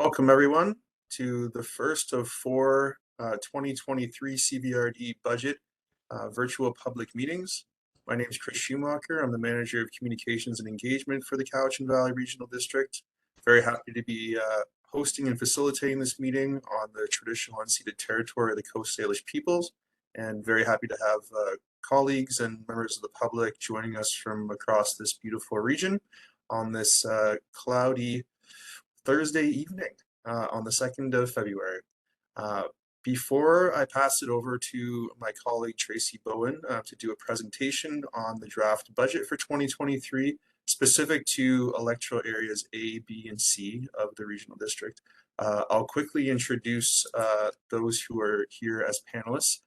Welcome everyone to the first of four 2023 CVRD budget virtual public meetings. My name is Chris Schumacher. I'm the Manager of Communications and Engagement for the Cowichan Valley Regional District. Very happy to be hosting and facilitating this meeting on the traditional unceded territory of the Coast Salish peoples, and very happy to have colleagues and members of the public joining us from across this beautiful region on this cloudy Thursday evening on the 2nd of February. Before I pass it over to my colleague Tracy Bowen to do a presentation on the draft budget for 2023, specific to electoral areas A, B, and C of the regional district, I'll quickly introduce those who are here as panelists.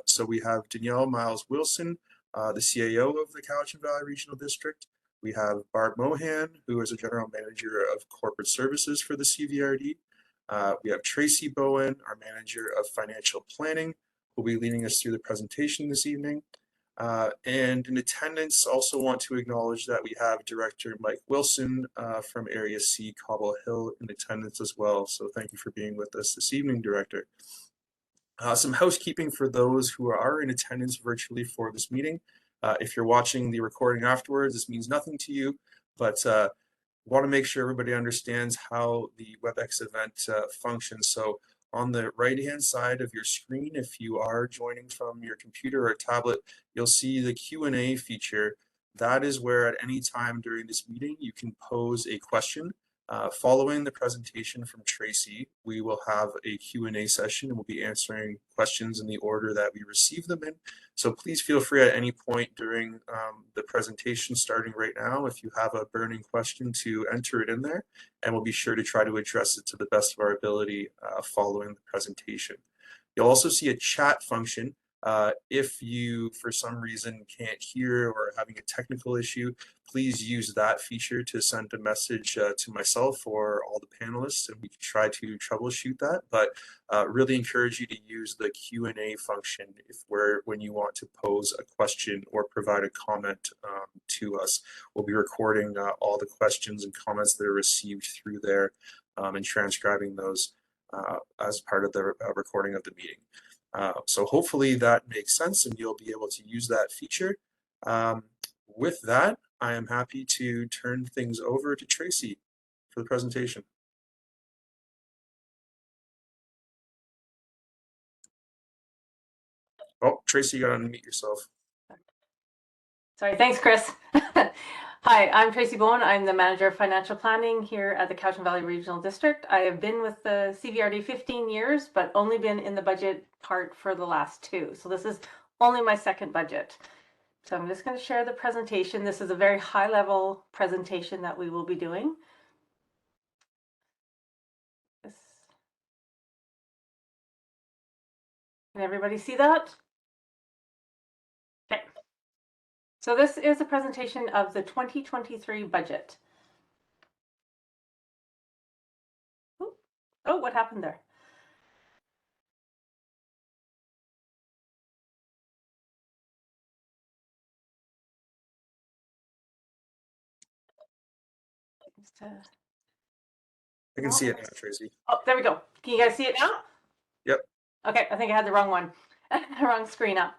So we have Danielle Miles-Wilson, the CAO of the Cowichan Valley Regional District. We have Barb Mohan, who is a General Manager of Corporate Services for the CVRD. We have Tracy Bowen, our Manager of Financial Planning, who will be leading us through the presentation this evening. And in attendance, also want to acknowledge that we have Director Mike Wilson from Area C, Cobble Hill, in attendance as well. So thank you for being with us this evening, Director. Some housekeeping for those who are in attendance virtually for this meeting. If you're watching the recording afterwards, this means nothing to you, but want to make sure everybody understands how the WebEx event functions. So on the right-hand side of your screen, if you are joining from your computer or tablet, you'll see the Q&A feature. That is where at any time during this meeting, you can pose a question. Following the presentation from Tracy, we will have a Q&A session and we'll be answering questions in the order that we receive them in. So please feel free at any point during the presentation starting right now, if you have a burning question, to enter it in there, and we'll be sure to try to address it to the best of our ability following the presentation. You'll also see a chat function. If you, for some reason, can't hear or are having a technical issue, please use that feature to send a message to myself or all the panelists, and we can try to troubleshoot that. But really encourage you to use the Q&A function when you want to pose a question or provide a comment to us. We'll be recording all the questions and comments that are received through there and transcribing those as part of the recording of the meeting. So hopefully that makes sense and you'll be able to use that feature. With that, I am happy to turn things over to Tracy for the presentation. Oh, Tracy, you gotta unmute yourself. Sorry, thanks, Chris. Hi, I'm Tracy Bowen. I'm the Manager of Financial Planning here at the Cowichan Valley Regional District. I have been with the CVRD 15 years, but only been in the budget part for the last 2. So this is only my second budget. So I'm just going to share the presentation. This is a very high-level presentation that we will be doing. Can everybody see that? Okay. So this is a presentation of the 2023 budget. Oh, what happened there? I can see it now, Tracy. Oh, there we go. Can you guys see it now? Yep. Okay, I think I had the wrong one, wrong screen up.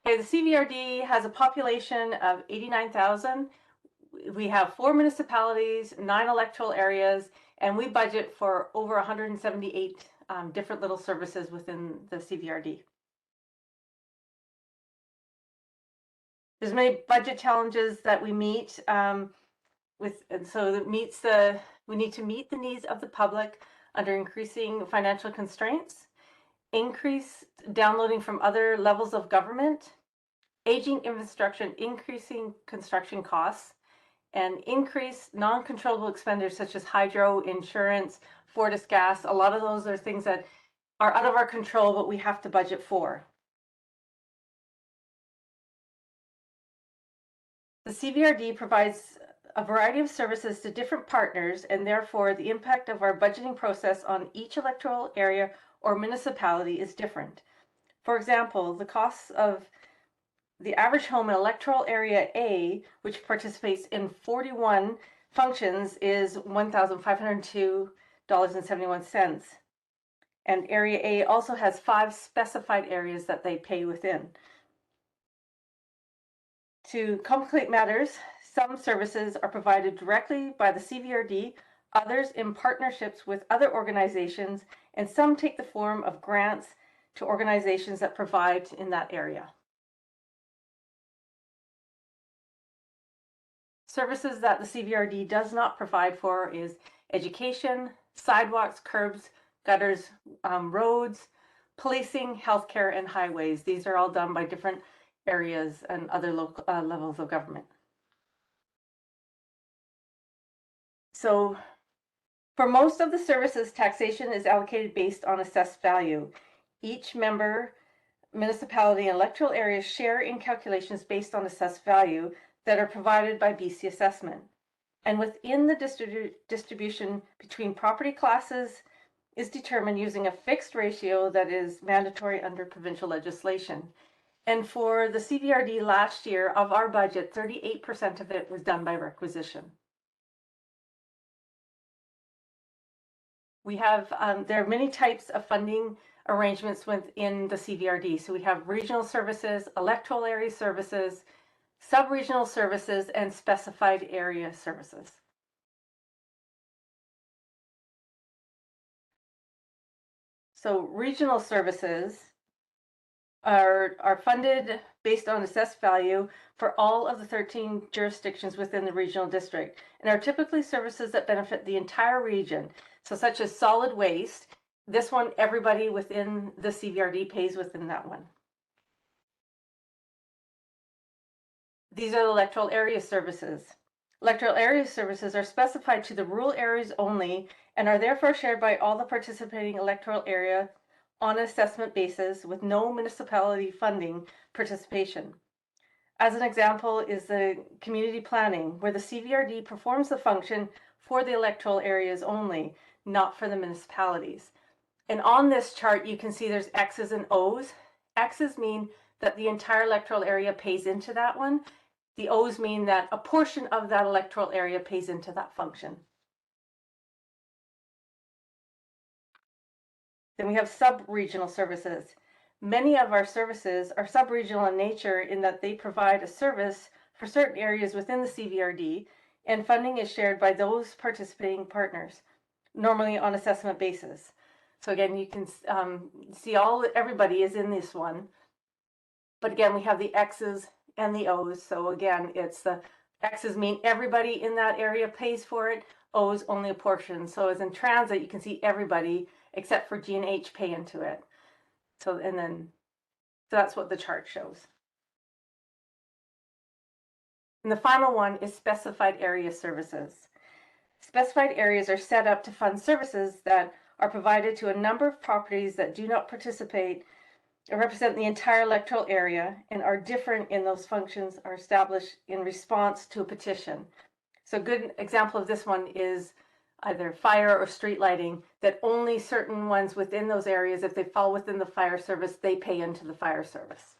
Okay, the CVRD has a population of 89,000. We have 4 municipalities, 9 electoral areas, and we budget for over 178 different little services within the CVRD. There's many budget challenges that we meet we need to meet the needs of the public under increasing financial constraints, increase downloading from other levels of government, aging infrastructure, increasing construction costs, and increase non-controllable expenditures such as hydro, insurance, Fortis gas. A lot of those are things that are out of our control, but we have to budget for. The CVRD provides a variety of services to different partners, and therefore the impact of our budgeting process on each electoral area or municipality is different. For example, the costs of the average home in electoral area A, which participates in 41 functions, is $1,502 $2,258.71. And Area A also has 5 specified areas that they pay within. To complicate matters, some services are provided directly by the CVRD, others in partnerships with other organizations, and some take the form of grants to organizations that provide in that area. Services that the CVRD does not provide for is education, sidewalks, curbs, gutters, roads, policing, healthcare, and highways. These are all done by different areas and other local levels of government. So for most of the services, taxation is allocated based on assessed value. Each member municipality and electoral area share in calculations based on assessed value that are provided by BC Assessment. And within the distribution between property classes is determined using a fixed ratio that is mandatory under provincial legislation. And for the CVRD last year, of our budget, 38% of it was done by requisition. We have, there are many types of funding arrangements within the CVRD. So we have regional services, electoral area services, sub-regional services, and specified area services. So regional services are funded based on assessed value for all of the 13 jurisdictions within the regional district, and are typically services that benefit the entire region. So such as solid waste, this one, everybody within the CVRD pays within that one. These are the electoral area services. Electoral area services are specified to the rural areas only and are therefore shared by all the participating electoral area on an assessment basis with no municipality funding participation. As an example is the community planning, where the CVRD performs the function for the electoral areas only, not for the municipalities. And on this chart, you can see there's X's and O's. X's mean that the entire electoral area pays into that one. The O's mean that a portion of that electoral area pays into that function. Then we have sub-regional services. Many of our services are sub-regional in nature in that they provide a service for certain areas within the CVRD, and funding is shared by those participating partners, normally on assessment basis. So again, you can see everybody is in this one. But again, we have the X's and the O's. So again, it's the X's mean everybody in that area pays for it. O's only a portion. So as in transit, you can see everybody except for G and H pay into it. So that's what the chart shows. And the final one is specified area services. Specified areas are set up to fund services that are provided to a number of properties that do not participate or represent the entire electoral area and are different in those functions are established in response to a petition. So a good example of this one is either fire or street lighting, that only certain ones within those areas, if they fall within the fire service, they pay into the fire service.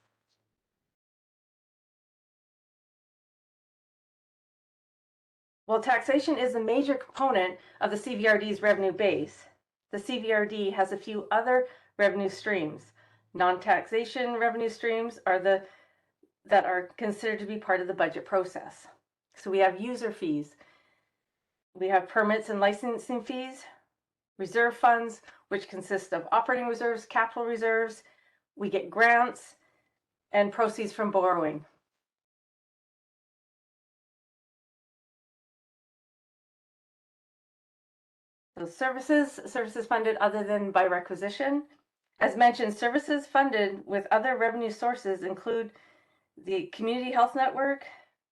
While taxation is a major component of the CVRD's revenue base, the CVRD has a few other revenue streams. Non-taxation revenue streams are that are considered to be part of the budget process. So we have user fees. We have permits and licensing fees, reserve funds, which consist of operating reserves, capital reserves. We get grants and proceeds from borrowing. So services funded other than by requisition. As mentioned, services funded with other revenue sources include the Community Health Network,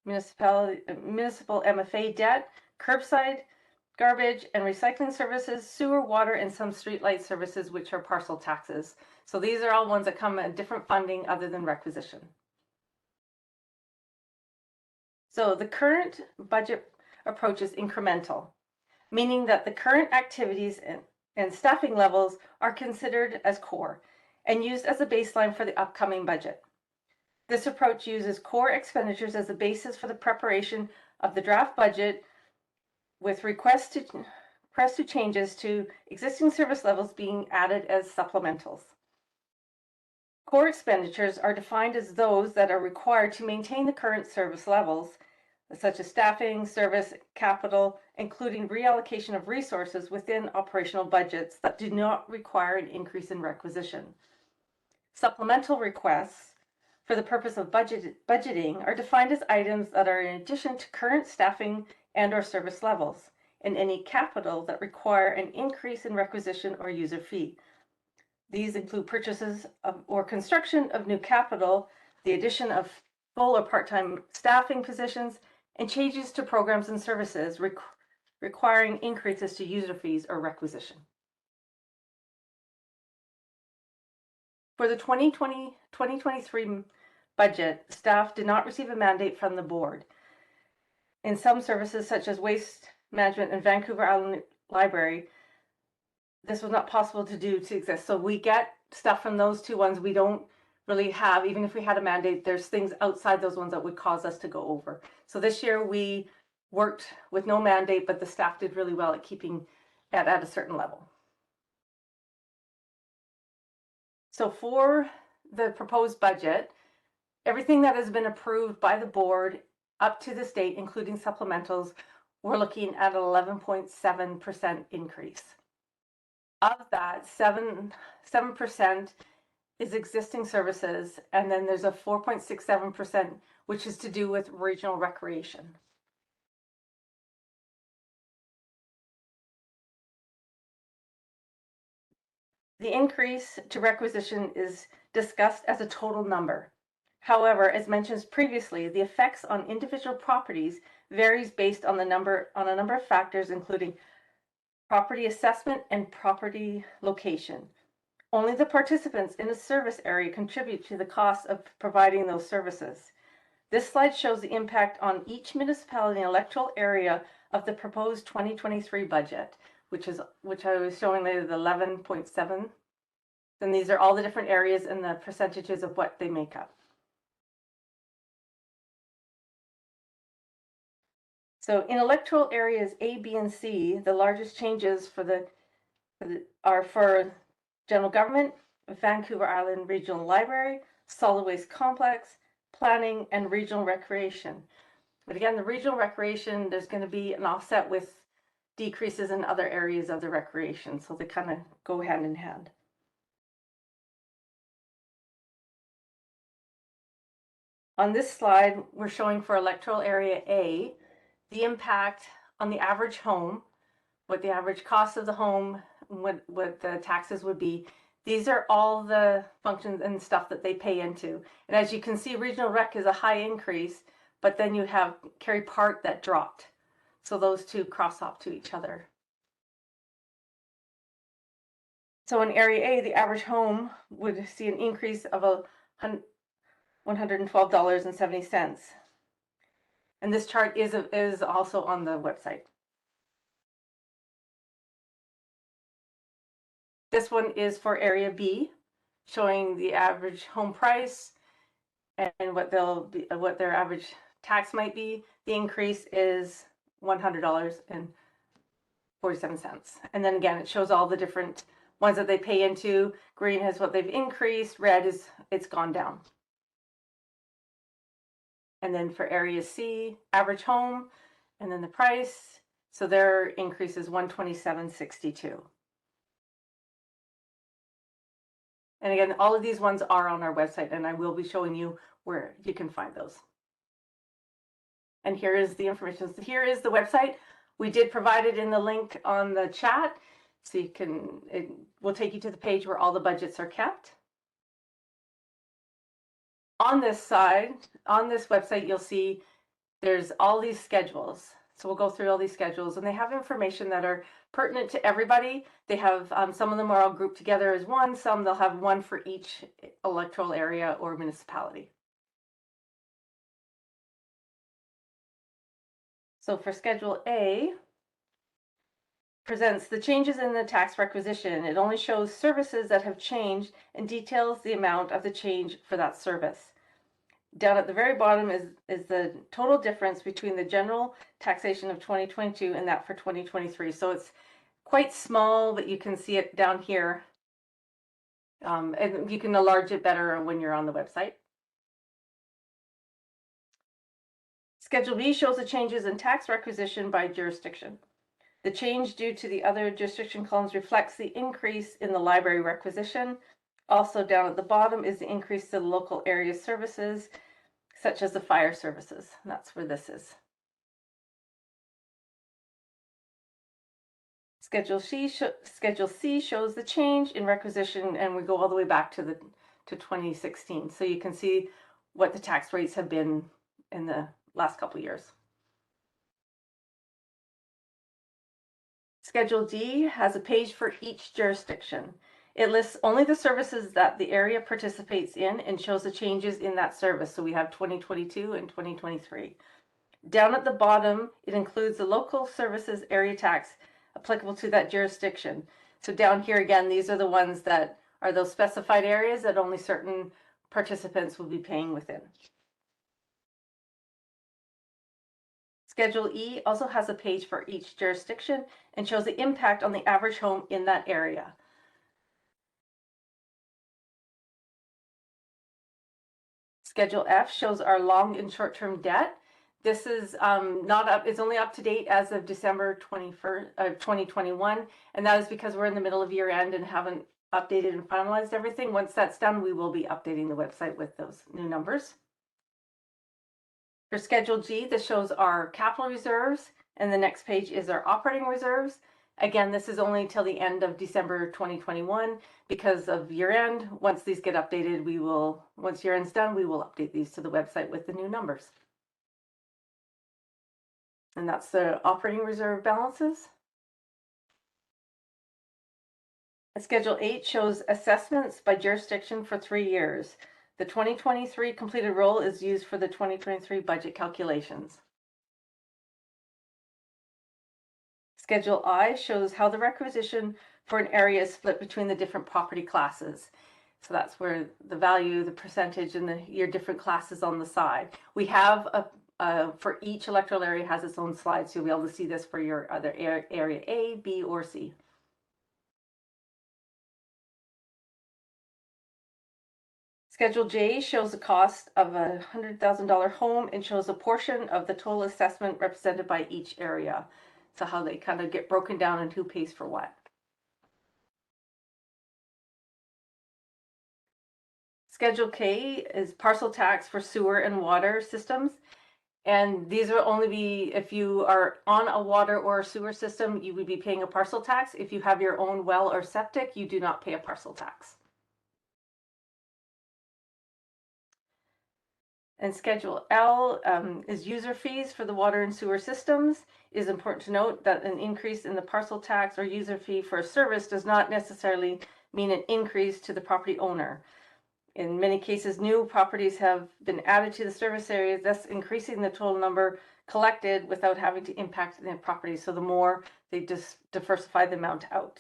municipal MFA debt, curbside, garbage and recycling services, sewer, water, and some streetlight services, which are parcel taxes. So these are all ones that come at different funding other than requisition. So the current budget approach is incremental, meaning that the current activities and staffing levels are considered as core and used as a baseline for the upcoming budget. This approach uses core expenditures as a basis for the preparation of the draft budget with requests press to changes to existing service levels being added as supplementals. Core expenditures are defined as those that are required to maintain the current service levels, such as staffing, service, capital, including reallocation of resources within operational budgets that do not require an increase in requisition. Supplemental requests for the purpose of budgeting are defined as items that are in addition to current staffing and/or service levels, and any capital that require an increase in requisition or user fee. These include purchases of, or construction of new capital, the addition of full or part-time staffing positions, and changes to programs and services requiring increases to user fees or requisition. For the 2023 budget, staff did not receive a mandate from the board. In some services, such as waste management and Vancouver Island Library, this was not possible to do to exist. So we get stuff from those two ones we don't really have. Even if we had a mandate, there's things outside those ones that would cause us to go over. So this year we worked with no mandate, but the staff did really well at keeping it at a certain level. So for the proposed budget, everything that has been approved by the board up to this date, including supplementals, we're looking at an 11.7% increase. Of that, 7% is existing services, and then there's a 4.67%, which is to do with regional recreation. The increase to requisition is discussed as a total number. However, as mentioned previously, the effects on individual properties varies based on a number of factors, including property assessment and property location. Only the participants in a service area contribute to the cost of providing those services. This slide shows the impact on each municipality and electoral area of the proposed 2023 budget, which I was showing later, the 11.7. Then these are all the different areas and the percentages of what they make up. So in electoral areas A, B, and C, the largest changes are for general government, Vancouver Island Regional Library, Solid Waste Complex, Planning, and Regional Recreation. But again, the regional recreation, there's going to be an offset with decreases in other areas of the recreation, so they kind of go hand in hand. On this slide, we're showing for electoral area A, the impact on the average home, what the average cost of the home, what the taxes would be. These are all the functions and stuff that they pay into. And as you can see, regional rec is a high increase, but then you have Kerry Park that dropped. So those two cross off to each other. So in area A, the average home would see an increase of $112.70. And this chart is also on the website. This one is for area B, showing the average home price and what their average tax might be. The increase is $100.47. And then again, it shows all the different ones that they pay into. Green is what they've increased, red is it's gone down. And then for area C, average home, and then the price. So their increase is $127.62. And again, all of these ones are on our website, and I will be showing you where you can find those. And here is the information. So here is the website. We did provide it in the link on the chat, so you can, it will take you to the page where all the budgets are kept. On this side, on this website, you'll see there's all these schedules. So we'll go through all these schedules, and they have information that are pertinent to everybody. They have some of them are all grouped together as one, some they'll have one for each electoral area or municipality. So for Schedule A, presents the changes in the tax requisition. It only shows services that have changed and details the amount of the change for that service. Down at the very bottom is the total difference between the general taxation of 2022 and that for 2023. So it's quite small, but you can see it down here. And you can enlarge it better when you're on the website. Schedule B shows the changes in tax requisition by jurisdiction. The change due to the other jurisdiction columns reflects the increase in the library requisition. Also down at the bottom is the increase to the local area services, such as the fire services. And that's where this is. Schedule C shows the change in requisition, and we go all the way back to 2016. So you can see what the tax rates have been in the last couple of years. Schedule D has a page for each jurisdiction. It lists only the services that the area participates in and shows the changes in that service. So we have 2022 and 2023. Down at the bottom, it includes the local services area tax applicable to that jurisdiction. So down here again, these are the ones that are those specified areas that only certain participants will be paying within. Schedule E also has a page for each jurisdiction and shows the impact on the average home in that area. Schedule F shows our long and short-term debt. This is not up, it's only up to date as of December 21st, 2021. And that is because we're in the middle of year end and haven't updated and finalized everything. Once that's done, we will be updating the website with those new numbers. For Schedule G, this shows our capital reserves, and the next page is our operating reserves. Again, this is only till the end of December 2021 because of year end. Once these get updated, once year end's done, we will update these to the website with the new numbers. And that's the operating reserve balances. And Schedule 8 shows assessments by jurisdiction for 3 years. The 2023 completed roll is used for the 2023 budget calculations. Schedule I shows how the requisition for an area is split between the different property classes. So that's where the value, the percentage, and your different classes on the side. We have for each electoral area has its own slide, so you'll be able to see this for your other area A, B, or C. Schedule J shows the cost of a $100,000 home and shows a portion of the total assessment represented by each area. So how they kind of get broken down and who pays for what. Schedule K is parcel tax for sewer and water systems. And these will only be if you are on a water or a sewer system, you would be paying a parcel tax. If you have your own well or septic, you do not pay a parcel tax. And Schedule L is user fees for the water and sewer systems. It is important to note that an increase in the parcel tax or user fee for a service does not necessarily mean an increase to the property owner. In many cases, new properties have been added to the service area, thus increasing the total number collected without having to impact the property. So the more they just diversify the amount out.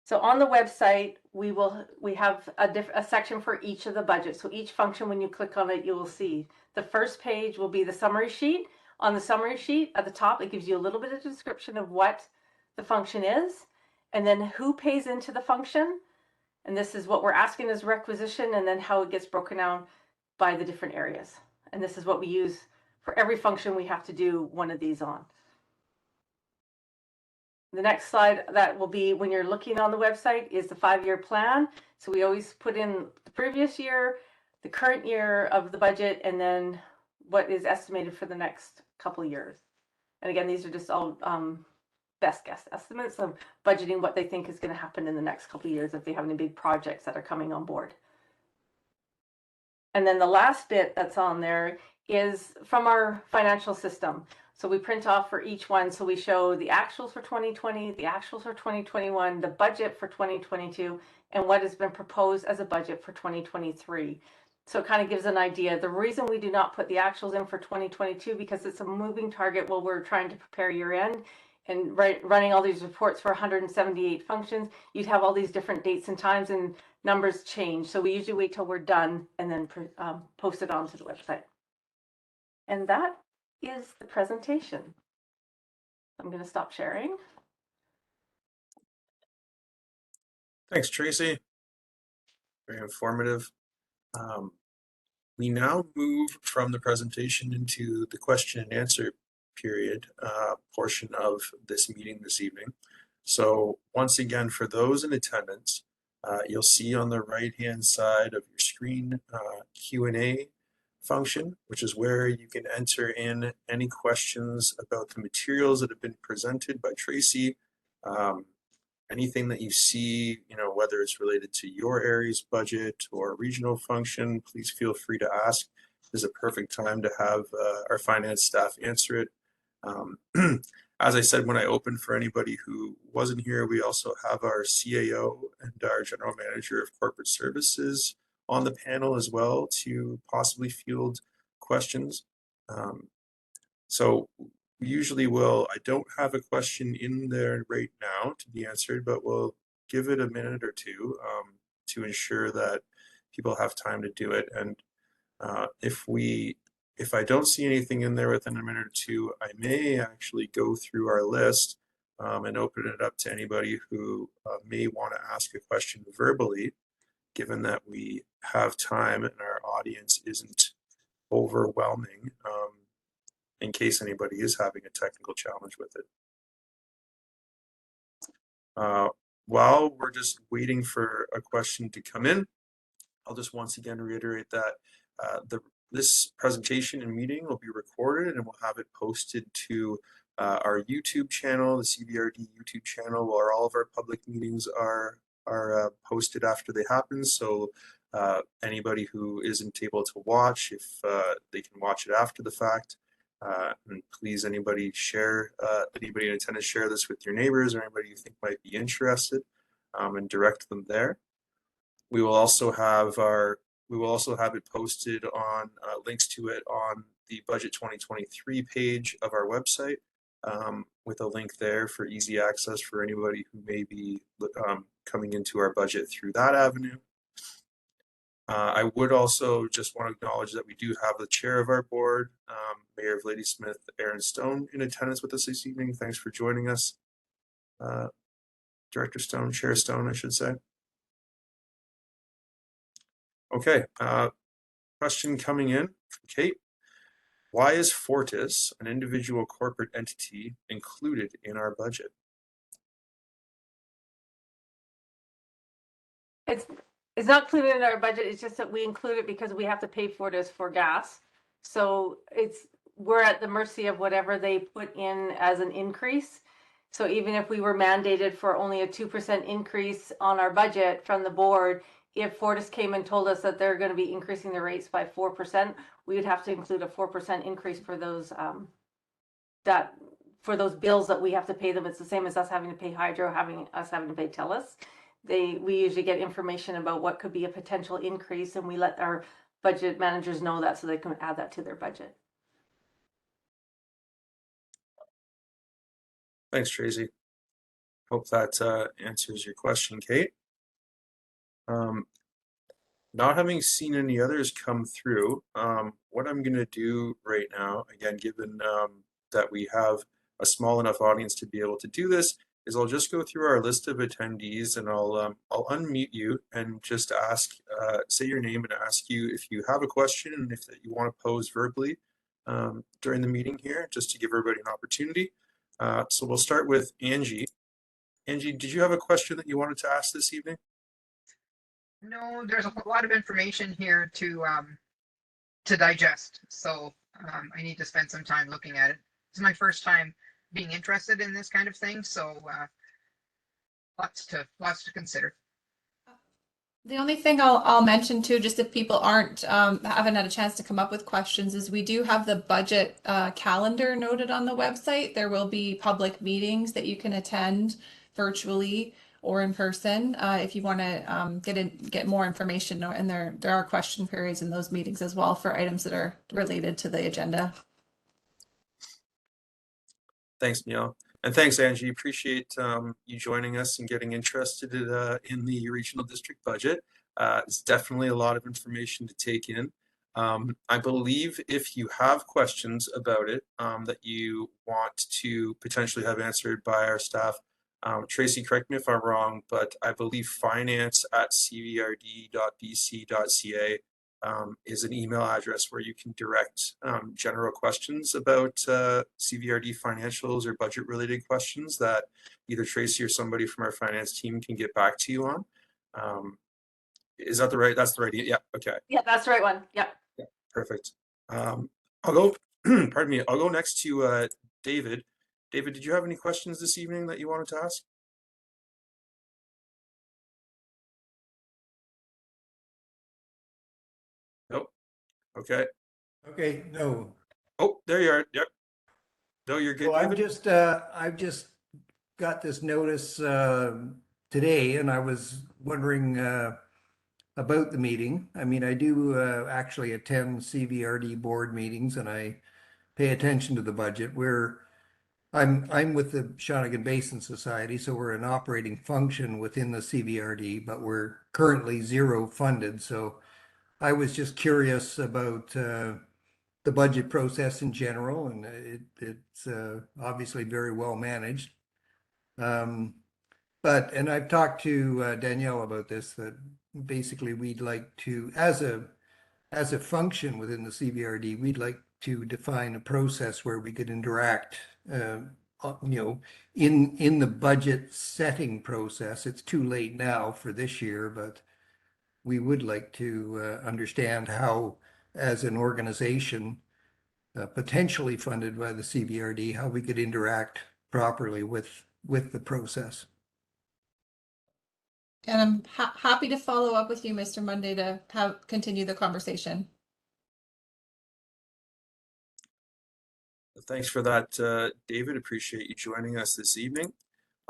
So on the website, we have a section for each of the budgets. So each function, when you click on it, you will see the first page will be the summary sheet. On the summary sheet at the top, it gives you a little bit of description of what the function is, and then who pays into the function. And this is what we're asking as requisition, and then how it gets broken down by the different areas. And this is what we use for every function we have to do one of these on. The next slide that will be when you're looking on the website is the 5-year plan. So we always put in the previous year, the current year of the budget, and then what is estimated for the next couple of years. And again, these are just all best guess estimates of budgeting what they think is going to happen in the next couple of years if they have any big projects that are coming on board. And then the last bit that's on there is from our financial system. So we print off for each one. So we show the actuals for 2020, the actuals for 2021, the budget for 2022, and what has been proposed as a budget for 2023. So it kind of gives an idea. The reason we do not put the actuals in for 2022 because it's a moving target while we're trying to prepare year end and running all these reports for 178 functions. You'd have all these different dates and times and numbers change. So we usually wait till we're done and then post it onto the website. And that is the presentation. I'm going to stop sharing. Thanks, Tracy. Very informative. We now move from the presentation into the question and answer period portion of this meeting this evening. So once again, for those in attendance, you'll see on the right-hand side of your screen Q&A function, which is where you can enter in any questions about the materials that have been presented by Tracy. Anything that you see, whether it's related to your area's budget or regional function, please feel free to ask. This is a perfect time to have our finance staff answer it. As I said when I opened, for anybody who wasn't here, we also have our CAO and our General Manager of Corporate Services on the panel as well to possibly field questions. So we usually will, I don't have a question in there right now to be answered, but we'll give it a minute or two to ensure that people have time to do it. And if I don't see anything in there within a minute or two, I may actually go through our list and open it up to anybody who may want to ask a question verbally, given that we have time and our audience isn't overwhelming. In case anybody is having a technical challenge with it. While we're just waiting for a question to come in, I'll just once again reiterate that this presentation and meeting will be recorded and we'll have it posted to our YouTube channel, the CVRD YouTube channel, where all of our public meetings are posted after they happen. So anybody who isn't able to watch, if they can watch it after the fact. And please, anybody in attendance, share this with your neighbors or anybody you think might be interested, and direct them there. We will also have it posted on links to it on the Budget 2023 page of our website, with a link there for easy access for anybody who may be coming into our budget through that avenue. I would also just want to acknowledge that we do have the chair of our board, Mayor of Ladysmith, Aaron Stone, in attendance with us this evening. Thanks for joining us. Director Stone, Chair Stone, I should say. Okay, question coming in from Kate. Why is Fortis, an individual corporate entity, included in our budget? It's not included in our budget. It's just that we include it because we have to pay Fortis for gas. So we're at the mercy of whatever they put in as an increase. So even if we were mandated for only a 2% increase on our budget from the board, if Fortis came and told us that they're going to be increasing the rates by 4%, we would have to include a 4% increase for those bills that we have to pay them. It's the same as us having to pay Hydro, having to pay TELUS. We usually get information about what could be a potential increase, and we let our budget managers know that so they can add that to their budget. Thanks, Tracy. Hope that answers your question, Kate. Not having seen any others come through, what I'm going to do right now, again, given that we have a small enough audience to be able to do this, is I'll just go through our list of attendees and I'll unmute you and just ask, say your name and ask you if you have a question and if you want to pose verbally during the meeting here, just to give everybody an opportunity. So we'll start with Angie. Angie, did you have a question that you wanted to ask this evening? No, there's a lot of information here to digest, so I need to spend some time looking at it. It's my first time being interested in this kind of thing, so lots to consider. The only thing I'll mention too, just if people haven't had a chance to come up with questions, is we do have the budget calendar noted on the website. There will be public meetings that you can attend virtually or in person if you want to get more information. And there are question periods in those meetings as well for items that are related to the agenda. Thanks, Neil. And thanks, Angie. Appreciate you joining us and getting interested in the regional district budget. It's definitely a lot of information to take in. I believe if you have questions about it that you want to potentially have answered by our staff, Tracy, correct me if I'm wrong, but I believe finance@cvrd.bc.ca is an email address where you can direct general questions about CVRD financials or budget related questions that either Tracy or somebody from our finance team can get back to you on. Is that that's the right, yeah, okay. Yeah, that's the right one. Yep. Yeah, perfect. I'll go, pardon me, I'll go next to David. David, did you have any questions this evening that you wanted to ask? Nope. Okay. Okay, no. Oh, there you are. Yep. No, you're good, So David. I've just got this notice today, and I was wondering about the meeting. I mean, I do actually attend CVRD board meetings, and I pay attention to the budget. I'm with the Shawnigan Basin Society, so we're an operating function within the CVRD, but we're currently zero funded. So I was just curious about the budget process in general, and it's obviously very well managed. Um, and I've talked to Danielle about this, that basically we'd like to, as a function within the CVRD, we'd like to define a process where we could interact, in the budget setting process. It's too late now for this year, but we would like to understand how, as an organization, potentially funded by the CVRD, how we could interact properly with the process. And I'm happy to follow up with you, Mr. Monday, to continue the conversation. Thanks for that, David. Appreciate you joining us this evening.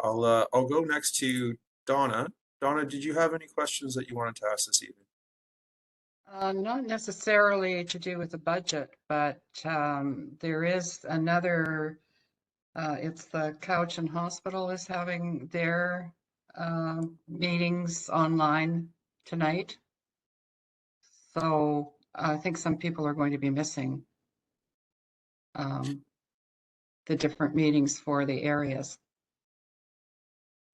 I'll go next to Donna. Donna, did you have any questions that you wanted to ask this evening? Not necessarily to do with the budget, but there is another, it's the Couch and Hospital is having their meetings online tonight. So I think some people are going to be missing the different meetings for the areas.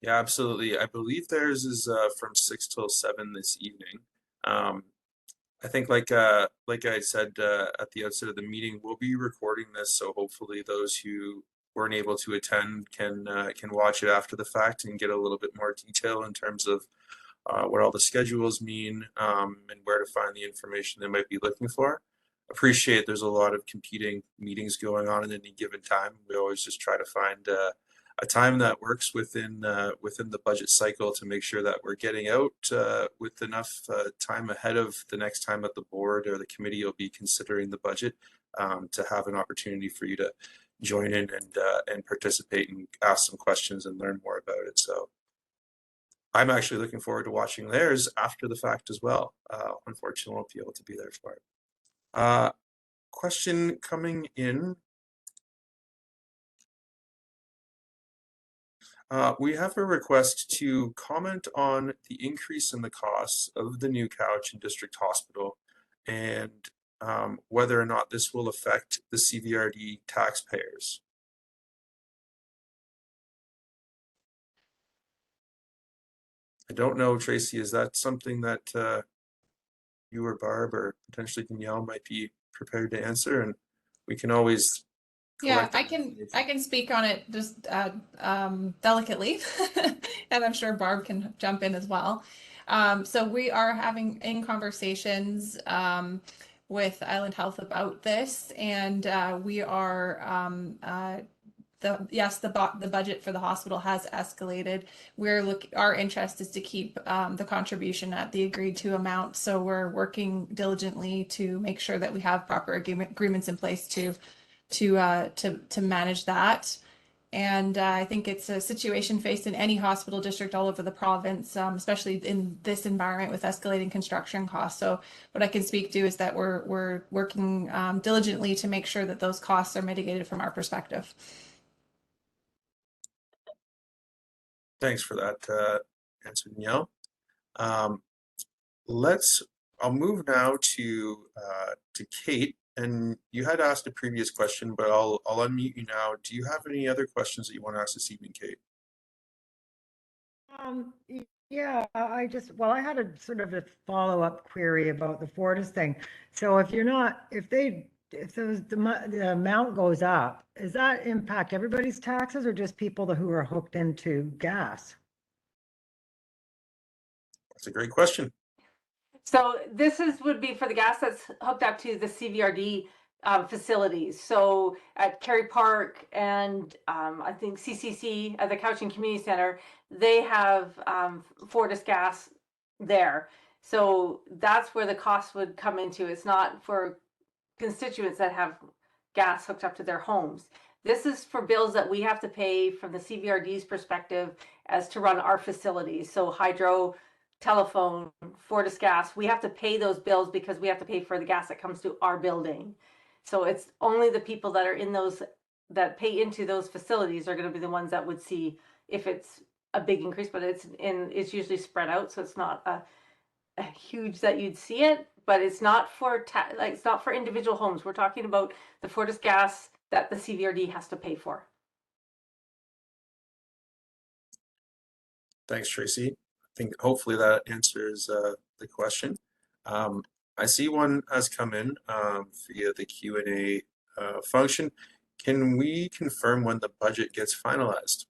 Yeah, absolutely. I believe theirs is from 6 till 7 this evening. I think like I said at the outset of the meeting, we'll be recording this, so hopefully those who weren't able to attend can watch it after the fact and get a little bit more detail in terms of what all the schedules mean and where to find the information they might be looking for. Appreciate there's a lot of competing meetings going on at any given time. We always just try to find a time that works within the budget cycle to make sure that we're getting out with enough time ahead of the next time that the board or the committee will be considering the budget to have an opportunity for you to join in and participate and ask some questions and learn more about it. So I'm actually looking forward to watching theirs after the fact as well. Unfortunately, I won't be able to be there for it. Question coming in. We have a request to comment on the increase in the costs of the new couch in District Hospital and whether or not this will affect the CVRD taxpayers. I don't know, Tracy, is that something that you or Barb or potentially Danielle might be prepared to answer? And we can always Yeah, I can speak on it just delicately, and I'm sure Barb can jump in as well. So we are having conversations with Island Health about this, and we are the budget for the hospital has escalated. Our interest is to keep the contribution at the agreed to amount. So we're working diligently to make sure that we have proper agreements in place to manage that. And I think it's a situation faced in any hospital district all over the province, especially in this environment with escalating construction costs. So what I can speak to is that we're working diligently to make sure that those costs are mitigated from our perspective. Thanks for that answer, Danielle. Let's I'll move now to Kate, and you had asked a previous question, but I'll unmute you now. Do you have any other questions that you want to ask this evening, Kate? Yeah, I had a sort of a follow-up query about the Fortis thing. So if the amount goes up, does that impact everybody's taxes or just people who are hooked into gas? That's a great question. So would be for the gas that's hooked up to the CVRD facilities. So at Kerry Park and I think CCC at the Couching Community Center, they have Fortis gas there. So that's where the cost would come into. It's not for constituents that have gas hooked up to their homes. This is for bills that we have to pay from the CVRD's perspective as to run our facilities. So hydro, telephone, Fortis gas, we have to pay those bills because we have to pay for the gas that comes to our building. So it's only the people that are in those, that pay into those facilities are going to be the ones that would see if it's a big increase, but it's usually spread out. So it's not a huge that you'd see it, but it's not for it's not for individual homes. We're talking about the Fortis gas that the CVRD has to pay for. Thanks, Tracy. I think hopefully that answers the question. I see one has come in via the Q&A function. Can we confirm when the budget gets finalized?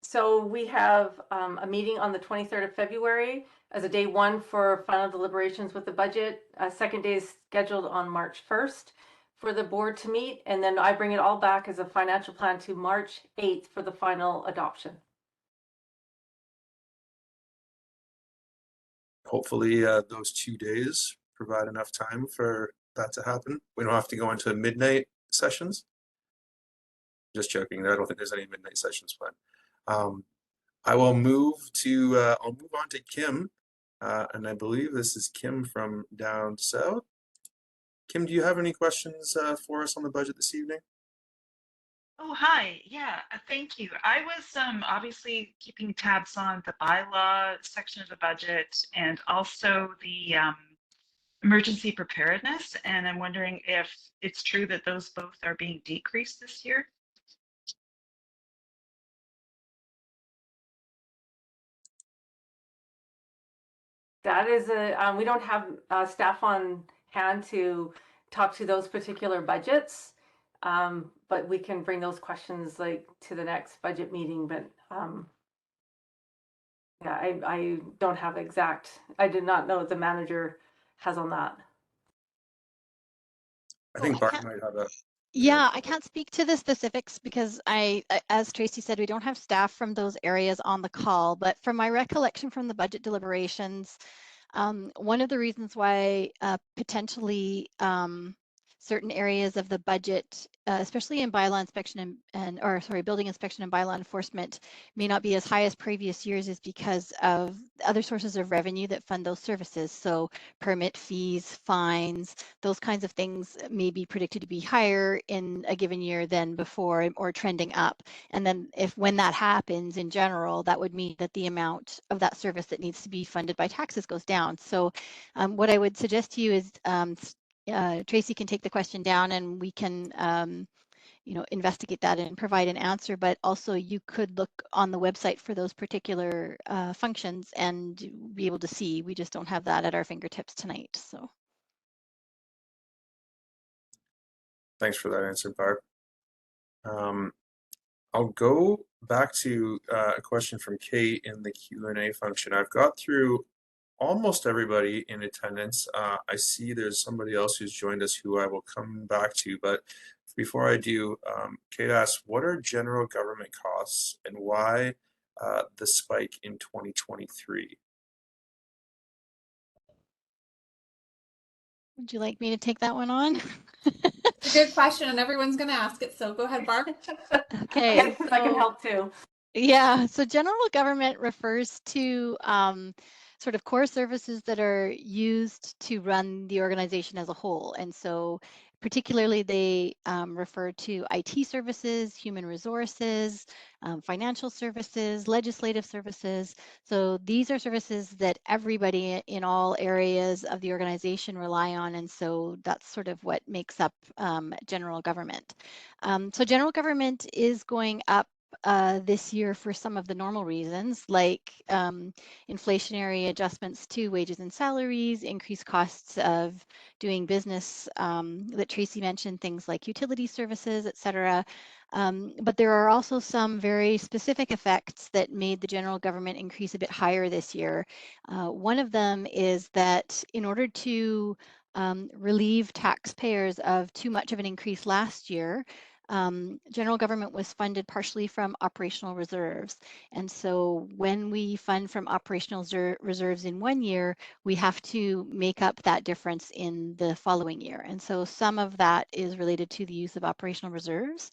So we have a meeting on the 23rd of February as a day one for final deliberations with the budget. Second day is scheduled on March 1st for the board to meet. And then I bring it all back as a financial plan to March 8th for the final adoption. Hopefully those 2 days provide enough time for that to happen. We don't have to go into midnight sessions. Just joking. I don't think there's any midnight sessions planned. I will move to I'll move on to Kim, and I believe this is Kim from down south. Kim, do you have any questions for us on the budget this evening? Oh, hi. Yeah, thank you. I was obviously keeping tabs on the bylaw section of the budget and also the emergency preparedness. And I'm wondering if it's true that those both are being decreased this year. That is we don't have staff on hand to talk to those particular budgets, but we can bring those questions like to the next budget meeting. But yeah, I don't have exact. I did not know what the manager has on that. I think Bart might have a. Yeah, I can't speak to the specifics because as Tracy said, we don't have staff from those areas on the call, but from my recollection from the budget deliberations, one of the reasons why potentially certain areas of the budget, especially in bylaw inspection building inspection and bylaw enforcement, may not be as high as previous years is because of other sources of revenue that fund those services. So permit fees, fines, those kinds of things may be predicted to be higher in a given year than before or trending up. And then when that happens in general, that would mean that the amount of that service that needs to be funded by taxes goes down. So what I would suggest to you is Tracy can take the question down and we can investigate that and provide an answer, but also you could look on the website for those particular functions and be able to see. We just don't have that at our fingertips tonight. So Thanks for that answer, Barb. I'll go back to a question from Kate in the Q&A function. I've got through almost everybody in attendance. I see there's somebody else who's joined us who I will come back to, but before I do, Kate asks, what are general government costs and why the spike in 2023? would you like me to take that one on? It's a good question and everyone's going to ask it. So go ahead, Barb. Okay. I can help too. Yeah, so general government refers to sort of core services that are used to run the organization as a whole. And so Particularly, they refer to IT services, human resources, financial services, legislative services. So these are services that everybody in all areas of the organization rely on. And so that's sort of what makes up general government. So general government is going up this year for some of the normal reasons, like inflationary adjustments to wages and salaries, increased costs of doing business that Tracy mentioned, things like utility services, et cetera. But there are also some very specific effects that made the general government increase a bit higher this year. One of them is that in order to relieve taxpayers of too much of an increase last year, general government was funded partially from operational reserves. And so when we fund from operational reserves in one year, we have to make up that difference in the following year. And so some of that is related to the use of operational reserves.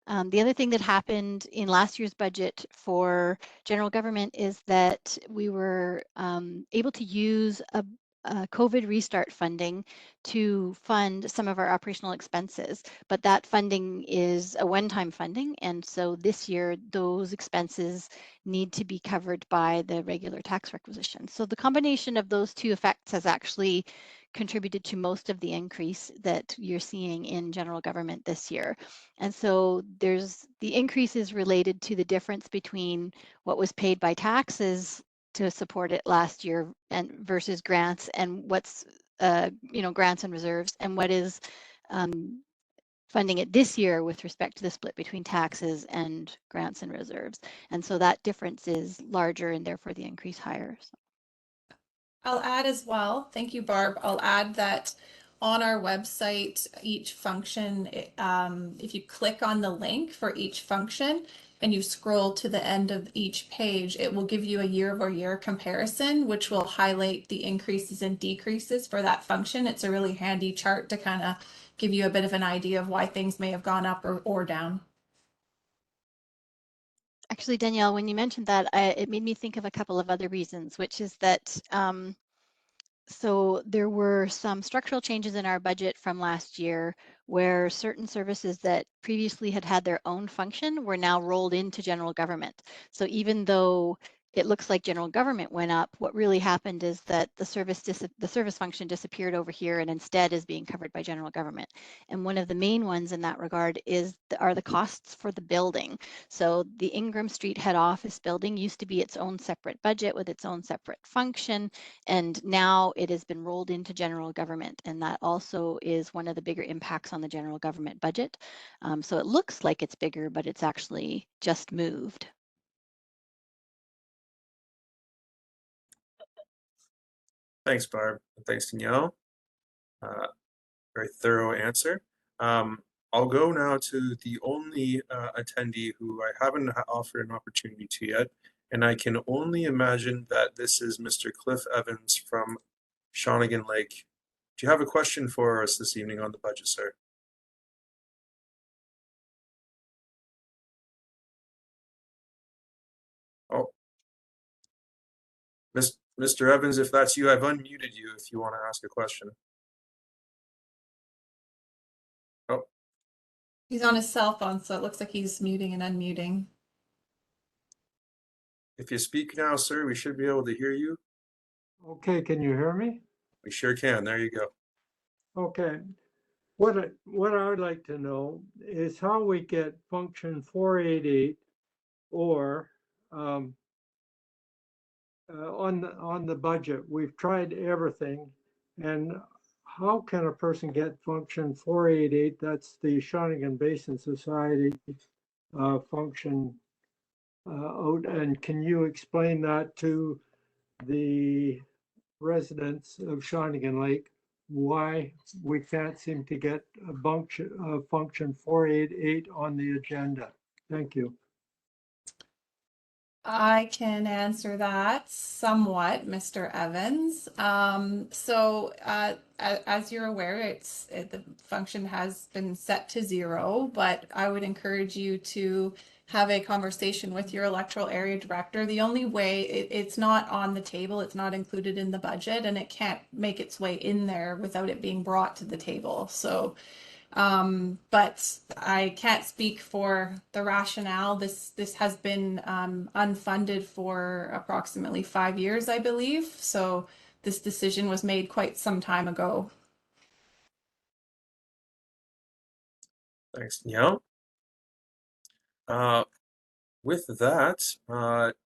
The other thing that happened in last year's budget for general government is that we were able to use a COVID restart funding to fund some of our operational expenses, but that funding is a one-time funding. And so this year, those expenses need to be covered by the regular tax requisition. So the combination of those two effects has actually contributed to most of the increase that you're seeing in general government this year. And so there's the increase is related to the difference between what was paid by taxes to support it last year and versus grants, and what's grants and reserves, and what is funding it this year with respect to the split between taxes and grants and reserves. And so that difference is larger and therefore the increase higher. So. I'll add as well, thank you, Barb. I'll add that on our website, each function, if you click on the link for each function and you scroll to the end of each page, it will give you a year-over-year comparison, which will highlight the increases and decreases for that function. It's a really handy chart to kind of give you a bit of an idea of why things may have gone up or down. Actually, Danielle, when you mentioned that, it made me think of a couple of other reasons, which is that so there were some structural changes in our budget from last year where certain services that previously had had their own function were now rolled into general government. So even though it looks like general government went up, what really happened is that the service function disappeared over here and instead is being covered by general government. And one of the main ones in that regard are the costs for the building. So the Ingram Street head office building used to be its own separate budget with its own separate function, and now it has been rolled into general government, and that also is one of the bigger impacts on the general government budget. So it looks like it's bigger, but it's actually just moved. Thanks, Barb. Thanks, Danielle. Very thorough answer. I'll go now to the only attendee who I haven't offered an opportunity to yet, and I can only imagine that this is Mr. Cliff Evans from Shawnigan Lake. Do you have a question for us this evening on the budget, sir? Oh, Mr. Evans, if that's you, I've unmuted you if you want to ask a question. Oh. He's on his cell phone, so it looks like he's muting and unmuting. If you speak now, sir, we should be able to hear you. Okay, can you hear me? We sure can. There you go. Okay. What I would like to know is how we get function 488 or on the budget. We've tried everything, and how can a person get function 488? That's the Shawnigan Basin Society function out, and can you explain that to the residents of Shawnigan Lake, why we can't seem to get a function 488 on the agenda? Thank you. I can answer that somewhat, Mr. Evans. As you're aware, the function has been set to 0, but I would encourage you to have a conversation with your electoral area director. The only way it's not on the table, it's not included in the budget, and it can't make its way in there without it being brought to the table. So, but I can't speak for the rationale. This has been unfunded for approximately 5 years, I believe. So this decision was made quite some time ago. Thanks, Danielle. With that,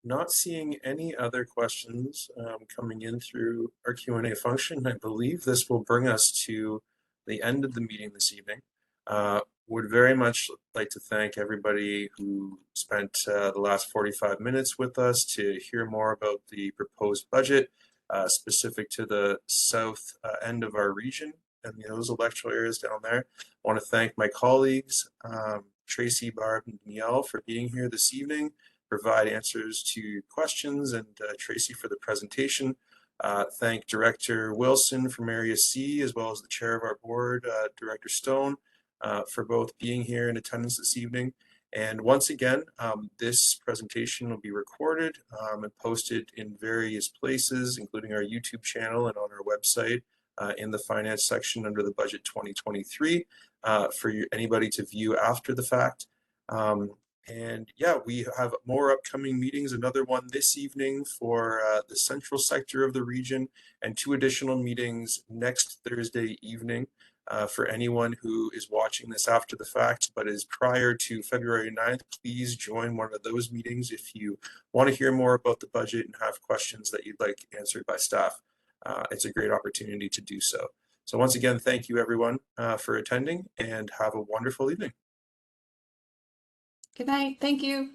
not seeing any other questions coming in through our Q&A function, I believe this will bring us to the end of the meeting this evening. Would very much like to thank everybody who spent the last 45 minutes with us to hear more about the proposed budget specific to the south end of our region and those electoral areas down there. I want to thank my colleagues, Tracy, Barb, and Danielle for being here this evening, provide answers to questions, and Tracy for the presentation. Thank Director Wilson from Area C, as well as the chair of our board, Director Stone, for both being here in attendance this evening. And once again, this presentation will be recorded and posted in various places, including our YouTube channel and on our website in the finance section under the budget 2023 for anybody to view after the fact. And yeah, we have more upcoming meetings, another one this evening for the central sector of the region, and 2 additional meetings next Thursday evening. For anyone who is watching this after the fact, but is prior to February 9th, please join one of those meetings if you want to hear more about the budget and have questions that you'd like answered by staff. It's a great opportunity to do so. So once again, thank you everyone for attending, and have a wonderful evening. Good night. Thank you.